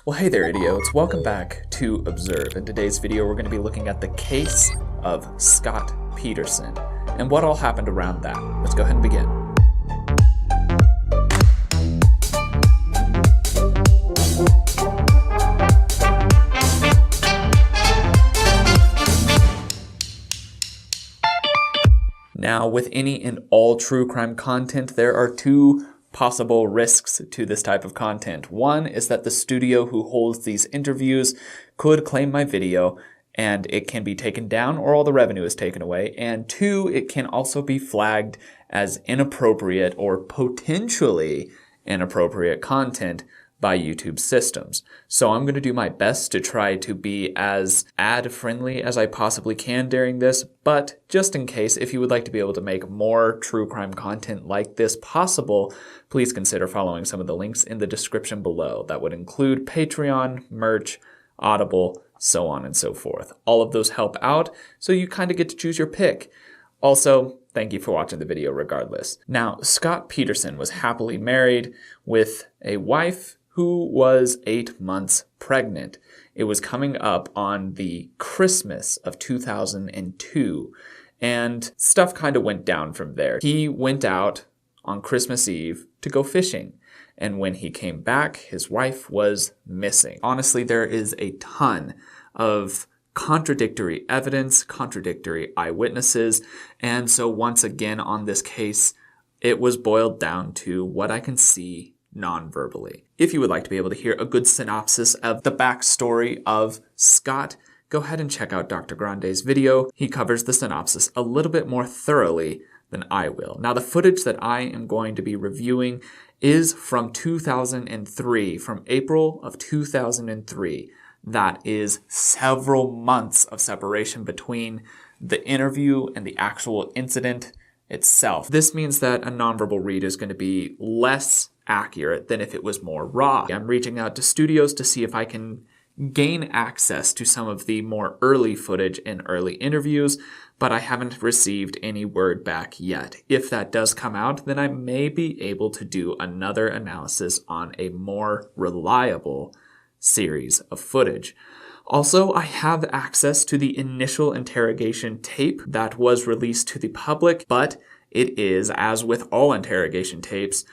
Well, hey there, idiots. Welcome back to Observe. In today's video, we're going to be looking at the case of Scott Peterson and what all happened around that. Let's go ahead and begin. Now, with any and all true crime content, there are two possible risks to this type of content. One is that the studio who holds these interviews could claim my video and it can be taken down or all the revenue is taken away. And two, it can also be flagged as inappropriate or potentially inappropriate content by YouTube systems. So I'm going to do my best to try to be as ad-friendly as I possibly can during this, but just in case, if you would like to be able to make more true crime content like this possible, please consider following some of the links in the description below. That would include Patreon, merch, Audible, so on and so forth. All of those help out, so you kind of get to choose your pick. Also, thank you for watching the video regardless. Now, Scott Peterson was happily married with a wife who was 8 months pregnant. It was coming up on the Christmas of 2002, and stuff kind of went down from there. He went out on Christmas Eve to go fishing, and when he came back, his wife was missing. Honestly, there is a ton of contradictory evidence, contradictory eyewitnesses, and so once again on this case, it was boiled down to what I can see non-verbally. If you would like to be able to hear a good synopsis of the backstory of Scott, go ahead and check out Dr. Grande's video. He covers the synopsis a little bit more thoroughly than I will. Now, the footage that I am going to be reviewing is from 2003, from April of 2003. That is several months of separation between the interview and the actual incident itself. This means that a nonverbal read is going to be less accurate than if it was more raw. I'm reaching out to studios to see if I can gain access to some of the more early footage and early interviews, but I haven't received any word back yet. If that does come out, then I may be able to do another analysis on a more reliable series of footage. Also, I have access to the initial interrogation tape that was released to the public, but it is, as with all interrogation tapes,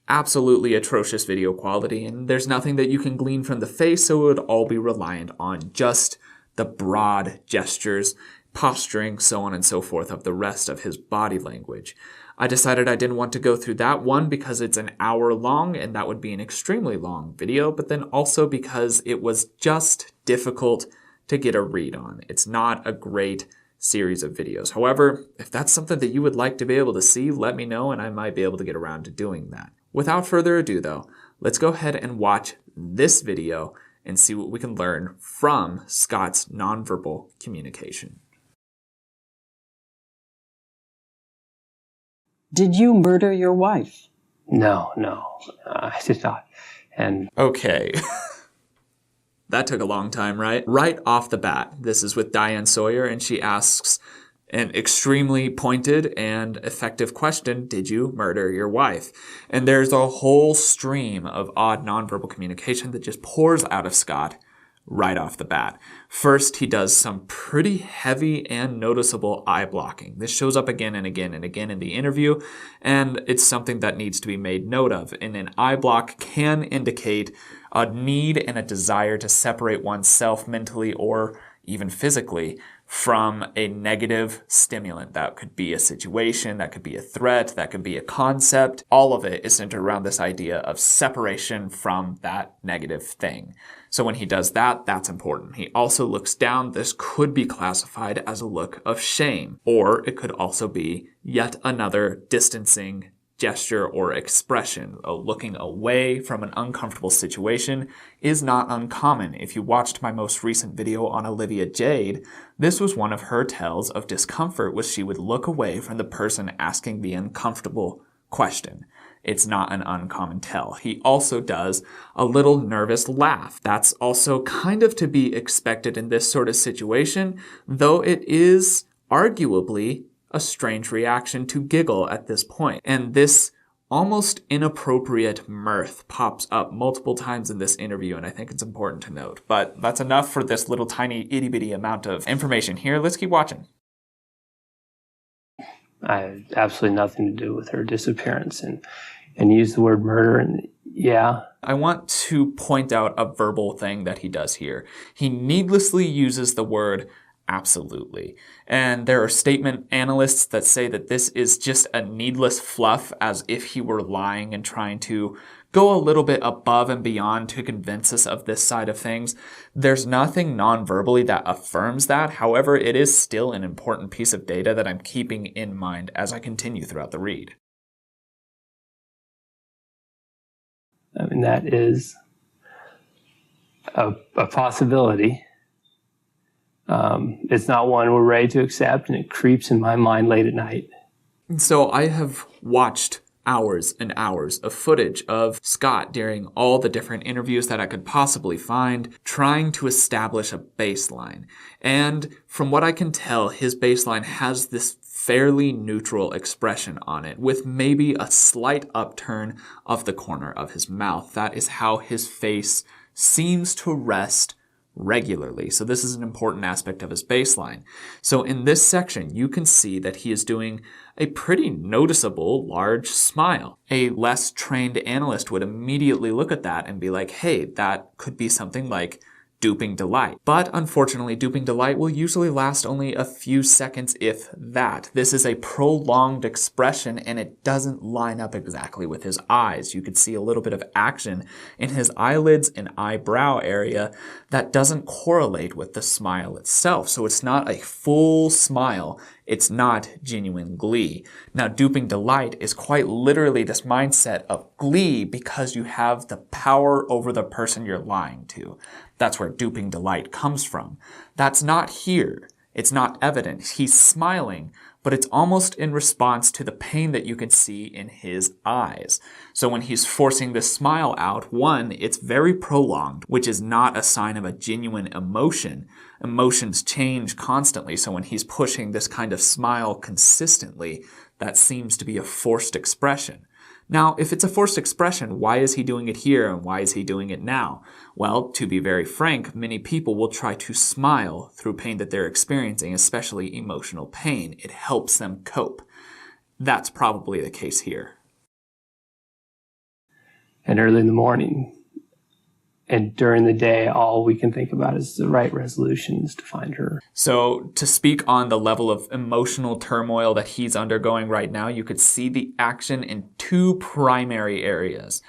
absolutely atrocious video quality, and there's nothing that you can glean from the face, so it would all be reliant on just the broad gestures, posturing, so on and so forth of the rest of his body language. I decided I didn't want to go through that one because it's an hour long and that would be an extremely long video, but then also because it was just difficult to get a read on. It's not a great series of videos. However, if that's something that you would like to be able to see, let me know and I might be able to get around to doing that. Without further ado though, let's go ahead and watch this video and see what we can learn from Scott's nonverbal communication. Did you murder your wife? No, I did not. And okay. That took a long time, right? Right off the bat, this is with Diane Sawyer, and she asks an extremely pointed and effective question: did you murder your wife? And there's a whole stream of odd nonverbal communication that just pours out of Scott right off the bat. First, he does some pretty heavy and noticeable eye blocking. This shows up again and again and again in the interview, and it's something that needs to be made note of. And an eye block can indicate a need and a desire to separate oneself mentally or even physically from a negative stimulant. That could be a situation, that could be a threat, that could be a concept. All of it is centered around this idea of separation from that negative thing. So when he does that, that's important. He also looks down. This could be classified as a look of shame, or it could also be yet another distancing gesture or expression. Looking away from an uncomfortable situation is not uncommon. If you watched my most recent video on Olivia Jade, this was one of her tells of discomfort, was she would look away from the person asking the uncomfortable question. It's not an uncommon tell. He also does a little nervous laugh. That's also kind of to be expected in this sort of situation, though it is arguably a strange reaction to giggle at this point. And this almost inappropriate mirth pops up multiple times in this interview, and I think it's important to note. But that's enough for this little tiny itty-bitty amount of information here. Let's keep watching. I had absolutely nothing to do with her disappearance, and use the word murder, and yeah. I want to point out a verbal thing that he does here. He needlessly uses the word absolutely. And there are statement analysts that say that this is just a needless fluff, as if he were lying and trying to go a little bit above and beyond to convince us of this side of things. There's nothing non-verbally that affirms that. However, it is still an important piece of data that I'm keeping in mind as I continue throughout the read. I mean, that is a possibility. It's not one we're ready to accept, and it creeps in my mind late at night. So I have watched hours and hours of footage of Scott during all the different interviews that I could possibly find, trying to establish a baseline. And from what I can tell, his baseline has this fairly neutral expression on it, with maybe a slight upturn of the corner of his mouth. That is how his face seems to rest regularly. So this is an important aspect of his baseline. So in this section, you can see that he is doing a pretty noticeable large smile. A less trained analyst would immediately look at that and be like, hey, that could be something like duping delight. But unfortunately, duping delight will usually last only a few seconds, if that. This is a prolonged expression, and it doesn't line up exactly with his eyes. You could see a little bit of action in his eyelids and eyebrow area that doesn't correlate with the smile itself. So it's not a full smile. It's not genuine glee. Now, duping delight is quite literally this mindset of glee because you have the power over the person you're lying to. That's where duping delight comes from. That's not here. It's not evident. He's smiling, but it's almost in response to the pain that you can see in his eyes. So when he's forcing this smile out, one, it's very prolonged, which is not a sign of a genuine emotion. Emotions change constantly, so when he's pushing this kind of smile consistently, that seems to be a forced expression. Now, if it's a forced expression, why is he doing it here and why is he doing it now? Well, to be very frank, many people will try to smile through pain that they're experiencing, especially emotional pain. It helps them cope. That's probably the case here. And early in the morning and during the day, all we can think about is the right resolutions to find her. So to speak on the level of emotional turmoil that he's undergoing right now, you could see the action in two primary areas.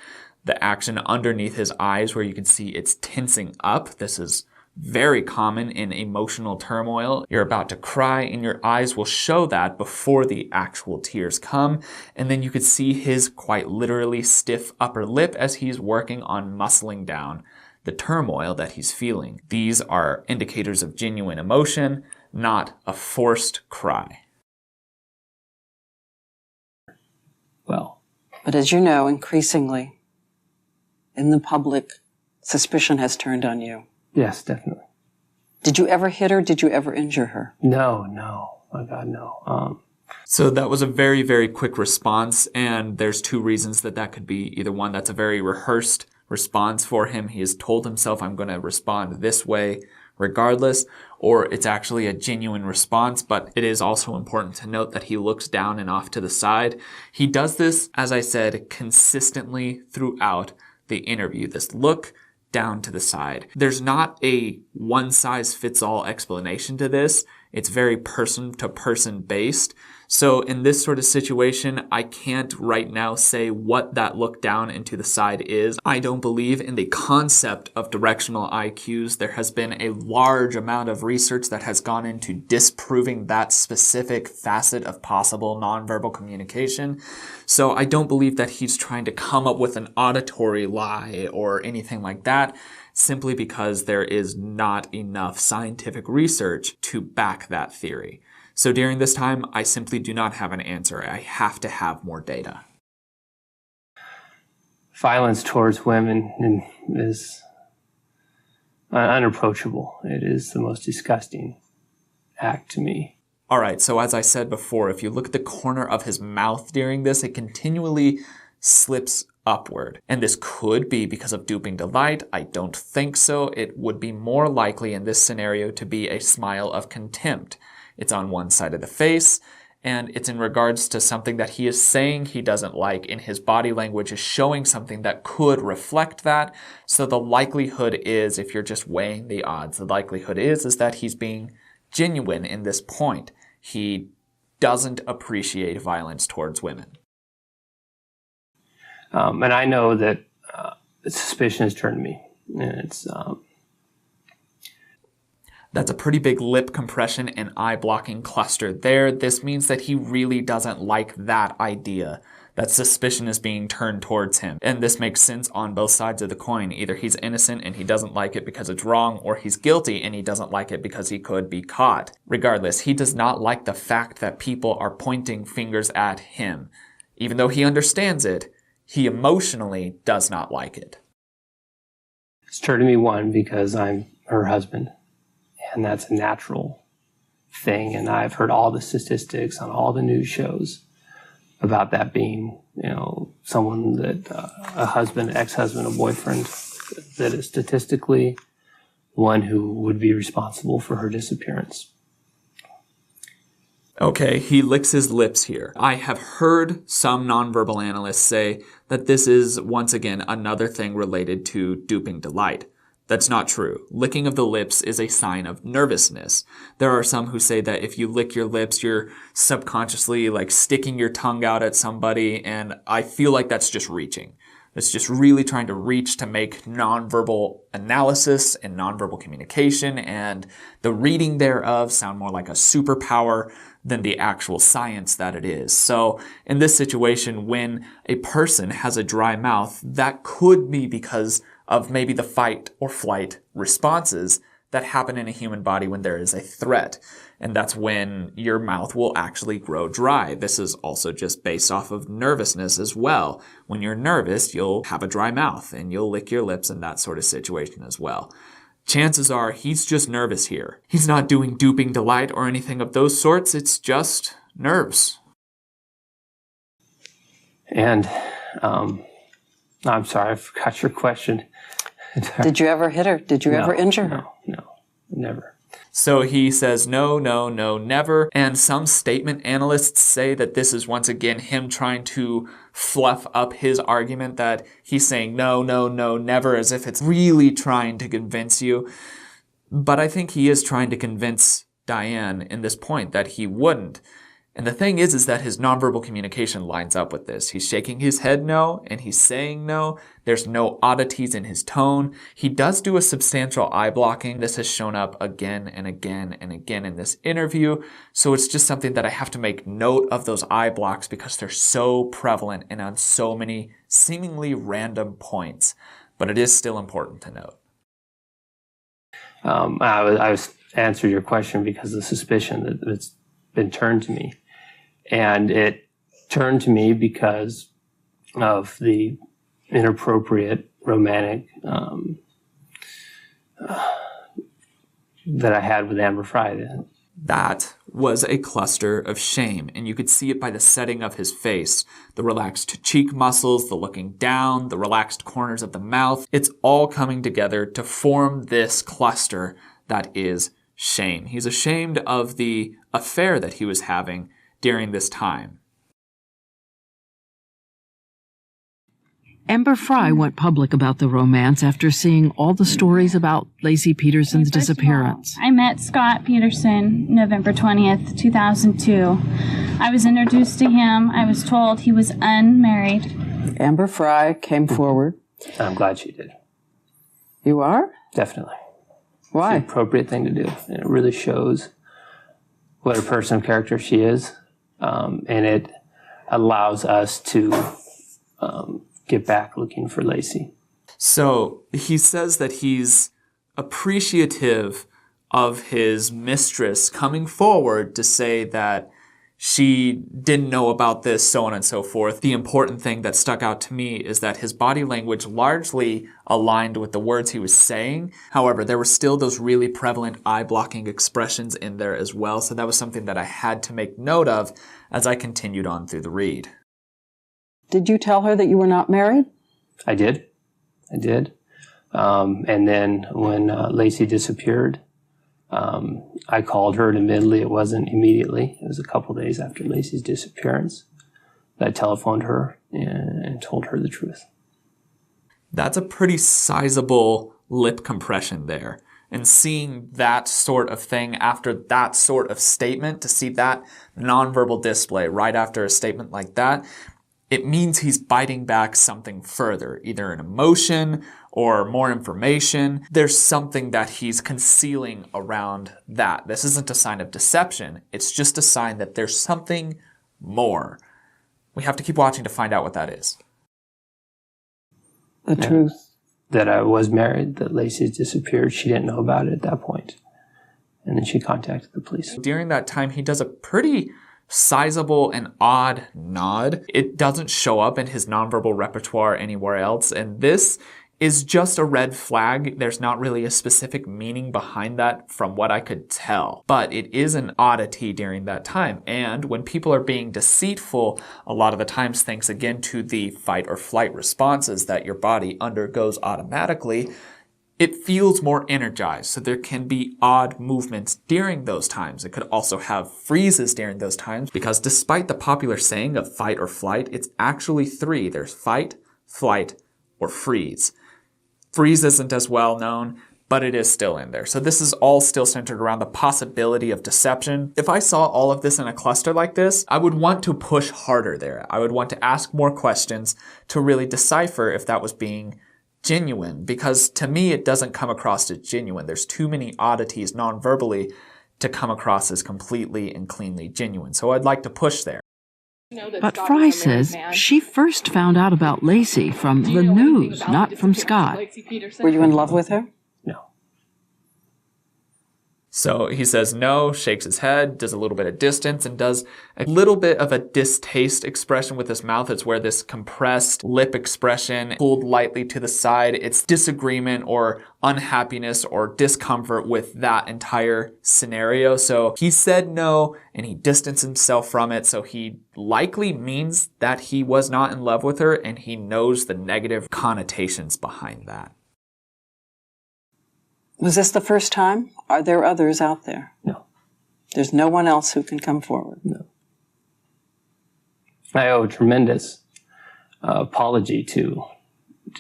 The action underneath his eyes, where you can see it's tensing up. This is very common in emotional turmoil. You're about to cry and your eyes will show that before the actual tears come. And then you could see his quite literally stiff upper lip as he's working on muscling down the turmoil that he's feeling. These are indicators of genuine emotion, not a forced cry. Well, But as you know, increasingly, in the public, suspicion has turned on you. yes, definitely. Did you ever hit her? Did you ever injure her? No. My God, no. So that was a very, very quick response, and there's two reasons that could be. Either one, that's a very rehearsed response for him. He has told himself, I'm going to respond this way regardless, or it's actually a genuine response. But it is also important to note that he looks down and off to the side. He does this, as I said, consistently throughout the interview. This look down to the side. There's not a one-size-fits-all explanation to this. It's very person-to-person based. So in this sort of situation, I can't right now say what that look down into the side is. I don't believe in the concept of directional IQs. There has been a large amount of research that has gone into disproving that specific facet of possible nonverbal communication. So I don't believe that he's trying to come up with an auditory lie or anything like that, simply because there is not enough scientific research to back that theory. So during this time, I simply do not have an answer. I have to have more data. Violence towards women is unapproachable. It is the most disgusting act to me. All right, so as I said before, if you look at the corner of his mouth during this, it continually slips upward. And this could be because of duping delight. I don't think so. It would be more likely in this scenario to be a smile of contempt. It's on one side of the face, and it's in regards to something that he is saying he doesn't like, and his body language is showing something that could reflect that. So the likelihood is, if you're just weighing the odds, the likelihood is that he's being genuine in this point. He doesn't appreciate violence towards women. And I know that suspicion has turned to me, and it's That's a pretty big lip compression and eye blocking cluster there. This means that he really doesn't like that idea, that suspicion is being turned towards him. And this makes sense on both sides of the coin. Either he's innocent and he doesn't like it because it's wrong, or he's guilty and he doesn't like it because he could be caught. Regardless, he does not like the fact that people are pointing fingers at him. Even though he understands it, he emotionally does not like it. It's turned to me, one, because I'm her husband, and that's a natural thing. And I've heard all the statistics on all the news shows about that being, someone that a husband, ex-husband, a boyfriend, that is statistically one who would be responsible for her disappearance. Okay, he licks his lips here. I have heard some nonverbal analysts say that this is, once again, another thing related to duping delight. That's not true. Licking of the lips is a sign of nervousness. There are some who say that if you lick your lips, you're subconsciously sticking your tongue out at somebody, and I feel like that's just reaching. It's just really trying to reach to make nonverbal analysis and nonverbal communication and the reading thereof sound more like a superpower than the actual science that it is. So in this situation, when a person has a dry mouth, that could be because of maybe the fight or flight responses that happen in a human body when there is a threat. And that's when your mouth will actually grow dry. This is also just based off of nervousness as well. When you're nervous, you'll have a dry mouth and you'll lick your lips in that sort of situation as well. Chances are he's just nervous here. He's not doing duping delight or anything of those sorts. It's just nerves. And I'm sorry, I forgot your question. Did you ever hit her? Did you ever injure her? No, never. So he says no, no, no, never. And some statement analysts say that this is once again him trying to fluff up his argument, that he's saying no, no, no, never, as if it's really trying to convince you. But I think he is trying to convince Diane in this point that he wouldn't. And the thing is that his nonverbal communication lines up with this. He's shaking his head no, and he's saying no. There's no oddities in his tone. He does do a substantial eye blocking. This has shown up again and again and again in this interview. So it's just something that I have to make note of, those eye blocks, because they're so prevalent and on so many seemingly random points. But it is still important to note. I was answered your question because of the suspicion that it's been turned to me. And it turned to me because of the inappropriate romantic that I had with Amber Frye. That was a cluster of shame, and you could see it by the setting of his face. The relaxed cheek muscles, the looking down, the relaxed corners of the mouth. It's all coming together to form this cluster that is shame. He's ashamed of the affair that he was having during this time. Amber Frye went public about the romance after seeing all the stories about Laci Peterson's disappearance. I met Scott Peterson November 20th, 2002. I was introduced to him. I was told he was unmarried. Amber Frye came forward. I'm glad she did. You are? Definitely. Why? It's the appropriate thing to do. And it really shows what a person of character she is. And it allows us to get back looking for Laci. So he says that he's appreciative of his mistress coming forward to say that she didn't know about this, so on and so forth. The important thing that stuck out to me is that his body language largely aligned with the words he was saying. However, there were still those really prevalent eye-blocking expressions in there as well, so that was something that I had to make note of as I continued on through the read. Did you tell her that you were not married? I did. And then when Lacey disappeared, I called her, and admittedly it wasn't immediately. It was a couple days after Lacey's disappearance. I telephoned her and told her the truth. That's a pretty sizable lip compression there. And seeing that sort of thing after that sort of statement, to see that nonverbal display right after a statement like that, it means he's biting back something further, either an emotion or more information. There's something that he's concealing around that. This isn't a sign of deception. It's just a sign that there's something more. We have to keep watching to find out what that is. The truth. That I was married, that Lacey disappeared. She didn't know about it at that point. And then she contacted the police. During that time, he does a pretty sizable and odd nod. It doesn't show up in his nonverbal repertoire anywhere else, and this is just a red flag. There's not really a specific meaning behind that from what I could tell, but it is an oddity during that time. And when people are being deceitful, a lot of the times, thanks again to the fight or flight responses that your body undergoes automatically, it feels more energized, so there can be odd movements during those times. It could also have freezes during those times, because despite the popular saying of fight or flight, it's actually three. There's fight, flight, or freeze. Freeze isn't as well known, but it is still in there. So this is all still centered around the possibility of deception. If I saw all of this in a cluster like this, I would want to push harder there. I would want to ask more questions to really decipher if that was being genuine, because to me it doesn't come across as genuine. There's too many oddities non-verbally to come across as completely and cleanly genuine. So I'd like to push there. But Frye says she first found out about Lacey from the news, not from Scott. Were you in love with her? No. So he says no, shakes his head, does a little bit of distance, and does a little bit of a distaste expression with his mouth. It's where this compressed lip expression pulled lightly to the side. It's disagreement or unhappiness or discomfort with that entire scenario. So he said no, and he distanced himself from it. So he likely means that he was not in love with her, and he knows the negative connotations behind that. Was this the first time? Are there others out there? No. There's no one else who can come forward? No. I owe a tremendous apology to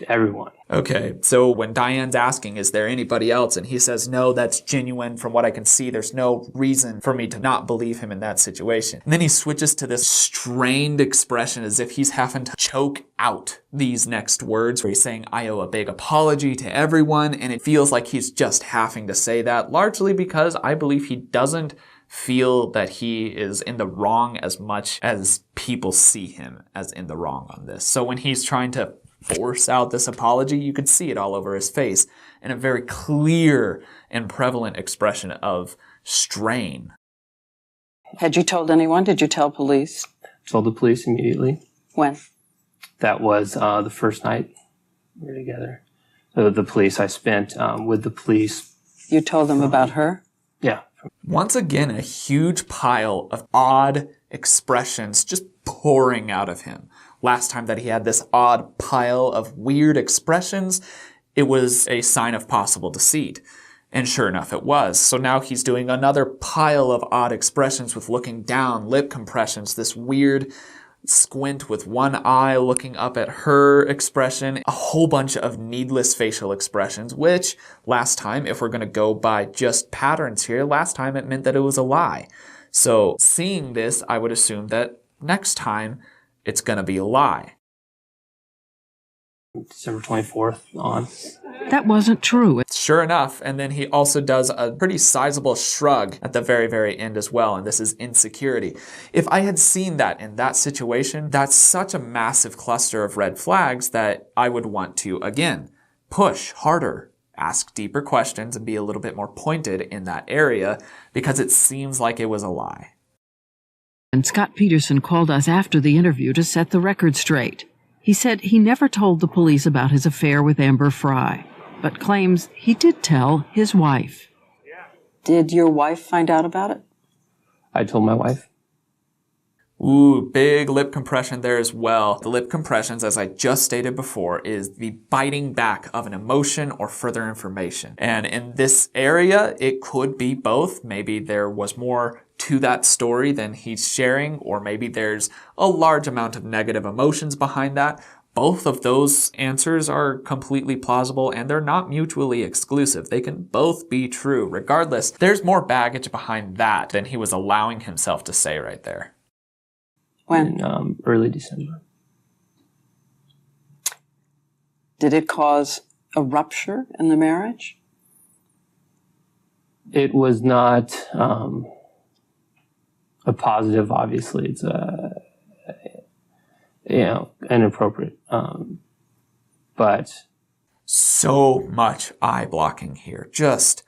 everyone. Okay, so when Diane's asking, is there anybody else? And he says, no, that's genuine. From what I can see, there's no reason for me to not believe him in that situation. And then he switches to this strained expression as if he's having to choke out these next words, where he's saying, I owe a big apology to everyone. And it feels like he's just having to say that, largely because I believe he doesn't feel that he is in the wrong as much as people see him as in the wrong on this. So when he's trying to force out this apology, you could see it all over his face in a very clear and prevalent expression of strain. Had you told anyone? Did you tell police? Told the police immediately. When? That was the first night we were together. The police, I spent with the police. You told them about her? Yeah. Once again, a huge pile of odd expressions just pouring out of him. Last time that he had this odd pile of weird expressions, it was a sign of possible deceit. And sure enough, it was. So now he's doing another pile of odd expressions with looking down, lip compressions, this weird squint with one eye looking up at her expression, a whole bunch of needless facial expressions, which last time, if we're going to go by just patterns here, last time it meant that it was a lie. So seeing this, I would assume that next time it's going to be a lie. December 24th on. That wasn't true. Sure enough, and then he also does a pretty sizable shrug at the very, very end as well, and this is insecurity. If I had seen that in that situation, that's such a massive cluster of red flags that I would want to, again, push harder, ask deeper questions, and be a little bit more pointed in that area, because it seems like it was a lie. And Scott Peterson called us after the interview to set the record straight. He said he never told the police about his affair with Amber Frye, but claims he did tell his wife. Did your wife find out about it? I told my wife. Ooh, big lip compression there as well. The lip compressions, as I just stated before, is the biting back of an emotion or further information. And in this area, it could be both. Maybe there was more to that story than he's sharing, or maybe there's a large amount of negative emotions behind that. Both of those answers are completely plausible, and they're not mutually exclusive. They can both be true. Regardless, there's more baggage behind that than he was allowing himself to say right there. When? In early December. Did it cause a rupture in the marriage? It was not a positive, obviously. It's inappropriate. But so much eye blocking here. Just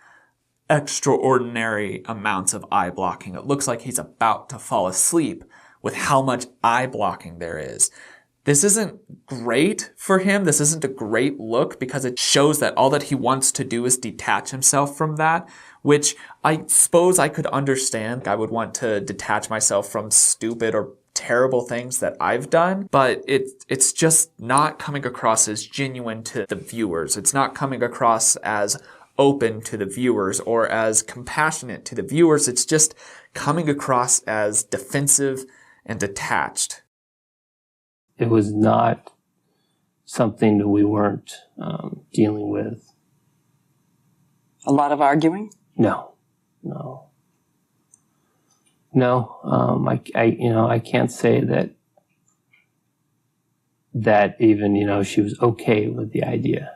extraordinary amounts of eye blocking. It looks like he's about to fall asleep with how much eye blocking there is. This isn't great for him. This isn't a great look because it shows that all that he wants to do is detach himself from that, which I suppose I could understand. I would want to detach myself from stupid or terrible things that I've done, but it's just not coming across as genuine to the viewers. It's not coming across as open to the viewers or as compassionate to the viewers. It's just coming across as defensive and detached. it was not something that we weren't dealing with. A lot of arguing? No. I can't say that even, she was okay with the idea.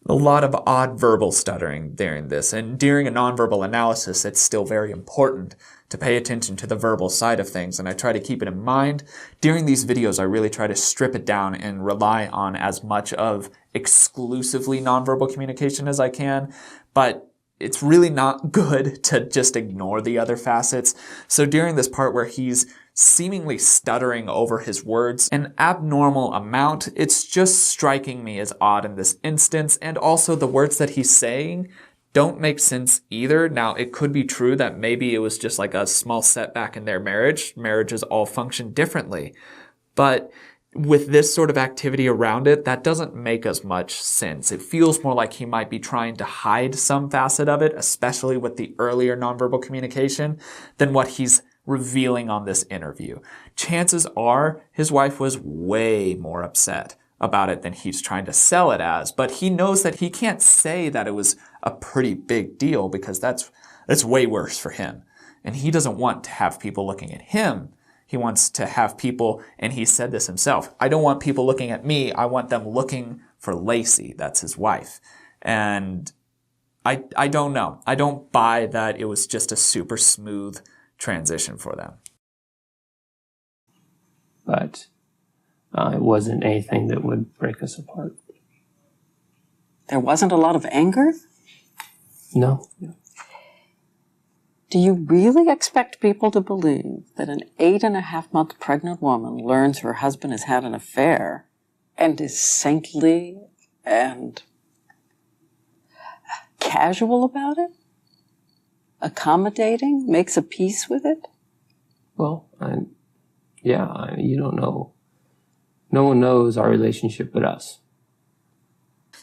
A lot of odd verbal stuttering during this, and during a nonverbal analysis, it's still very important to pay attention to the verbal side of things, and I try to keep it in mind. During these videos, I really try to strip it down and rely on as much of exclusively nonverbal communication as I can, but it's really not good to just ignore the other facets. So during this part where he's seemingly stuttering over his words, an abnormal amount, it's just striking me as odd in this instance, and also the words that he's saying don't make sense either. Now, it could be true that maybe it was just like a small setback in their marriage. Marriages all function differently. But with this sort of activity around it, that doesn't make as much sense. It feels more like he might be trying to hide some facet of it, especially with the earlier nonverbal communication, than what he's revealing on this interview. Chances are his wife was way more upset about it than he's trying to sell it as, but he knows that he can't say that it was a pretty big deal because that's way worse for him. And he doesn't want to have people looking at him. He wants to have people, and he said this himself, I don't want people looking at me, I want them looking for Lacey. That's his wife. And I don't know. I don't buy that it was just a super smooth transition for them. But it wasn't anything that would break us apart. There wasn't a lot of anger? No. Do you really expect people to believe that an 8.5-month pregnant woman learns her husband has had an affair and is saintly and casual about it? Accommodating? Makes a peace with it? Well, you don't know. No one knows our relationship but us.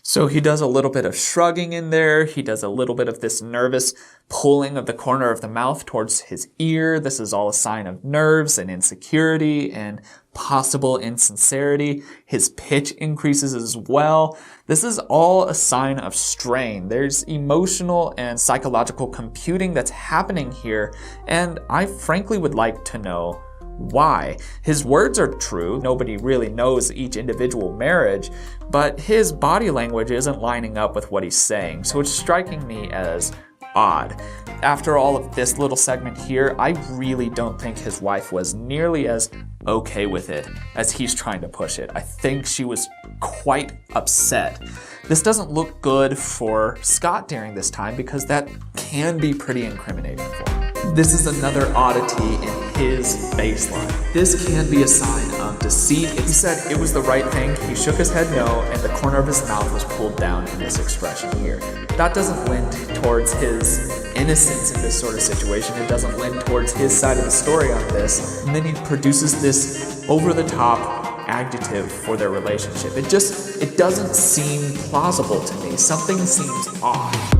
So he does a little bit of shrugging in there. He does a little bit of this nervous pulling of the corner of the mouth towards his ear. This is all a sign of nerves and insecurity and possible insincerity. His pitch increases as well. This is all a sign of strain. There's emotional and psychological computing that's happening here, and I frankly would like to know why. His words are true. Nobody really knows each individual marriage, but his body language isn't lining up with what he's saying, so it's striking me as odd. After all of this little segment here, I really don't think his wife was nearly as okay with it as he's trying to push it. I think she was quite upset. This doesn't look good for Scott during this time because that can be pretty incriminating for him. This is another oddity in his baseline. This can be a sign of deceit. If he said it was the right thing, he shook his head no, and the corner of his mouth was pulled down in this expression here. That doesn't lend towards his innocence in this sort of situation. It doesn't lend towards his side of the story on this. And then he produces this over-the-top adjective for their relationship. It doesn't seem plausible to me. Something seems off.